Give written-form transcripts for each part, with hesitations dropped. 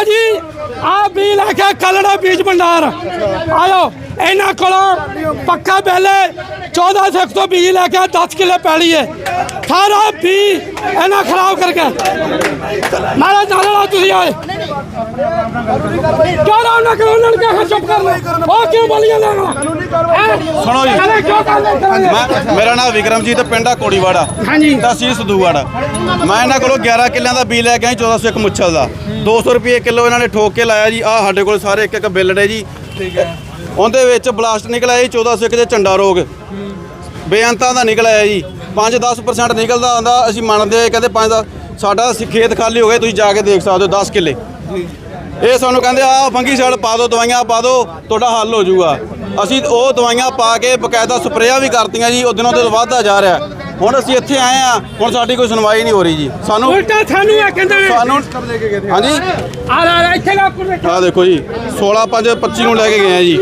जी आप भी लैके कलड़ा बीज भंडार आयो इन्हों को पक्का पहले 14 सिख तो बीज लैके 10 किले पैली है सारा भी इन्हें खराब करके मारा नारा तुम आए चुप कर क्यों बोलिए सुनो जी मेरा नाम विक्रमजीत पिंड कोड़ीवाड़ा तहसील सदूवाड़ा मैं इन्हों को 11 किलों का बीज लैके आई 1401 मुच्छल का 200 रुपये किलो इन्होंने ठोक के लाया जी आ साढ़े को सारे एक बिल ने जी उन्हें ब्लास्ट निकल आया जी 1401 के झंडा रोग बेअंतां का निकल आया जी 5-10% निकलता आंदा असीं मनदे कहते 5-10 साडा खेत खाली हो गए तुसीं जाके देख सकते हो 10 किले ये सानूं कहंदे आ फंगीसाइड पा दो दवाइयां पा दो तुहाडा हल हो जाऊगा असीं वो दवाइयां पा के बकायदा स्प्रेयां भी करतियां जी दिनों दिन वधदा जा रहा हुण असीं इत्थे आए हैं हुण साडी कोई सुनवाई नहीं हो रही जी सानूं हाँ जी आ देखो जी 16/5/25 नूं लैके गए हैं जी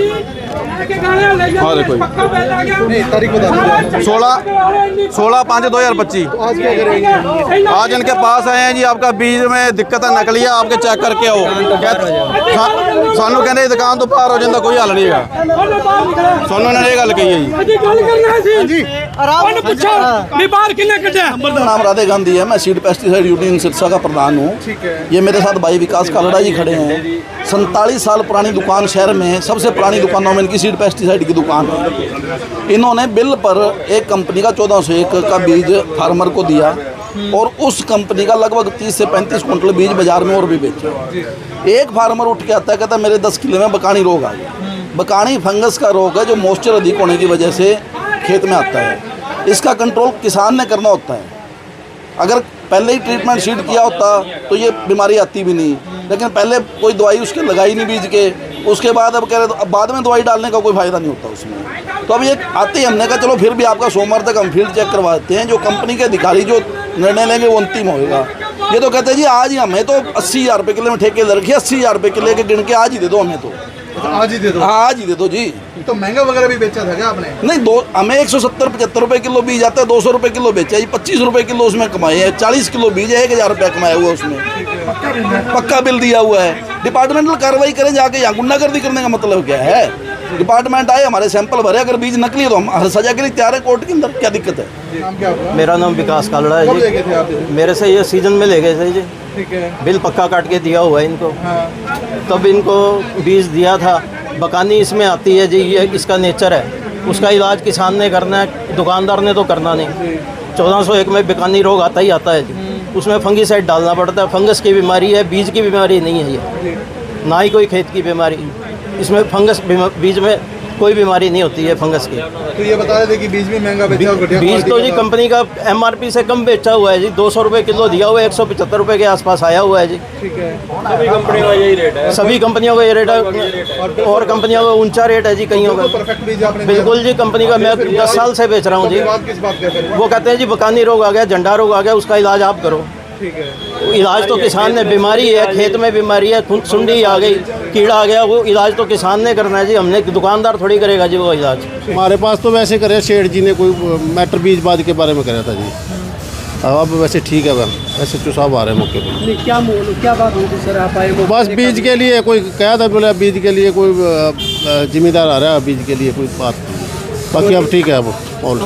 हाँ देखो जी 16/5/2025 आज इनके पास आए हैं जी आपका बीज में दिक्कत है नकली है आपके चेक करके आओ सानू कहने दुकान तो बाहर हो जाता कोई हल नहीं है सानू इन्होंने ये गल कही है जी नाम राधे गांधी है मैं सीड पेस्टिसाइड यूनियन सिरसा का प्रधान हूँ ये मेरे साथ भाई विकास कालड़ा जी खड़े हैं 47 साल पुरानी दुकान शहर में सबसे पुरानी दुकानों में इनकी सीड पेस्टिसाइड की दुकान है इन्होंने बिल पर एक कंपनी का 1401 का बीज फार्मर को दिया और उस कंपनी का लगभग 30 से 35 कुंटल बीज बाजार में और भी बेचा एक फार्मर उठ के आता है कहता मेरे 10 किले में बकानी रोग आ गया बकानी फंगस का रोग है जो मॉइस्चर अधिक होने की वजह से खेत में आता है इसका कंट्रोल किसान ने करना होता है अगर पहले ही ट्रीटमेंट सीड किया होता तो ये बीमारी आती भी नहीं लेकिन पहले कोई दवाई उसके लगाई नहीं बीज के उसके बाद अब कह रहे तो अब बाद में दवाई डालने का कोई फ़ायदा नहीं होता उसमें तो अब ये आते ही हमने कहा चलो फिर भी आपका सोमवार तक हम फील्ड चेक करवाते हैं जो कंपनी के अधिकारी जो निर्णय लेंगे वो अंतिम होगा ये तो कहते हैं जी आज ही हमें तो 80,000 रुपये किलो में ठेके दे रखिए 80,000 रुपये किलो के गिन के आज ही दे दो हमें तो आज ही दे दो हाँ आज ही दे दो जी तो महंगा वगैरह भी बेचा था क्या आपने नहीं दो हमें 170-75 रुपये किलो बीज आता है 200 रुपये किलो बेचा जी 25 रुपये किलो उसमें कमाए हैं 40 किलो बीज है 1,000 रुपया कमाया हुआ उसमें पक्का बिल दिया हुआ है डिपार्टमेंटल कार्रवाई करें जाके यहाँ गुंडागर्दी करने का मतलब क्या है डिपार्टमेंट आए हमारे सैंपल भरे अगर बीज नकली है तो हम हर सजा के लिए तैयार है कोर्ट के अंदर क्या दिक्कत है मेरा नाम विकास कालड़ा है जी मेरे से ये सीजन में ले गए थे जी बिल पक्का काट के दिया हुआ है इनको तब इनको बीज दिया था बकानी इसमें आती है जी ये इसका नेचर है उसका इलाज किसान ने करना है दुकानदार ने तो करना नहीं 1401 में बकानी रोग आता ही आता है जी उसमें फंगीसाइड डालना पड़ता है फंगस की बीमारी है बीज की बीमारी नहीं है ये ना ही कोई खेत की बीमारी इसमें फंगस बीज में कोई बीमारी नहीं होती है फंगस की तो ये बता रहे थे कि बीज भी महंगा बेचा और घटिया बीज तो जी कंपनी का MRP से कम बेचा हुआ है जी 200 रुपये किलो दिया हुआ है 175 रुपये के आसपास आया हुआ है जी ठीक है सभी कंपनियों का यही रेट है सभी कंपनियों का ये रेट है और कंपनियों का ऊंचा रेट है जी कईयों का परफेक्ट बीज आपने बिल्कुल जी कंपनी का मैं 10 साल से बेच रहा हूँ जी किस बात कहते हैं वो कहते हैं जी बकानी रोग आ गया झंडा रोग आ गया उसका इलाज आप करो ठीक है इलाज तो किसान ने बीमारी है खेत में बीमारी है सुंडी आ गई कीड़ा आ गया वो इलाज तो किसान ने करना है जी हमने दुकानदार थोड़ी करेगा जी वो इलाज हमारे पास तो वैसे करे सेठ जी ने कोई मैटर बीजबाद के बारे में कराया था जी अब वैसे ठीक है SHO साहब आ रहे हैं मौके पर क्या बात होती सर आप आए बस बीज के लिए कोई कहा था बोला बीज के लिए कोई जिम्मेदार आ रहा है बीज के लिए कोई बात बाकी अब ठीक है अब और